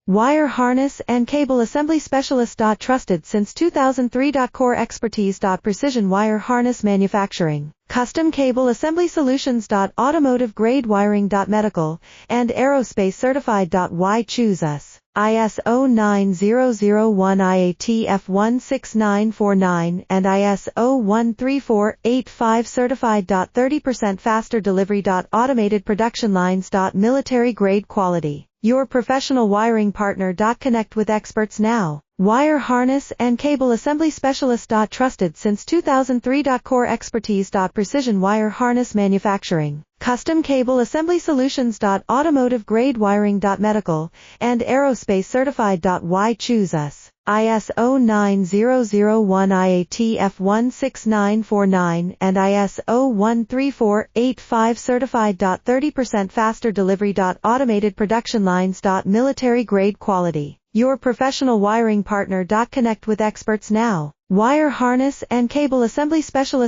Wire harness and cable assembly specialist. Trusted since 2003. Core expertise. Precision wire harness manufacturing, custom cable assembly solutions. Automotive grade wiring. Medical and aerospace certified. Why choose us? ISO 9001 IATF 16949 and ISO 13485 certified. 30% faster delivery. Automated production lines. Military grade quality. Your professional wiring partner. Connect with experts now. Wire harness and cable assembly specialist. Trusted since 2003. Core expertise. Precision wire harness manufacturing, custom cable assembly solutions. Automotive grade wiring. Medical and aerospace certified. Why choose us? ISO 9001 IATF 16949 and ISO 13485 certified. 30% faster delivery. Automated production lines. Military grade quality. Your professional wiring partner. Connect with experts now. Wire harness and cable assembly specialist.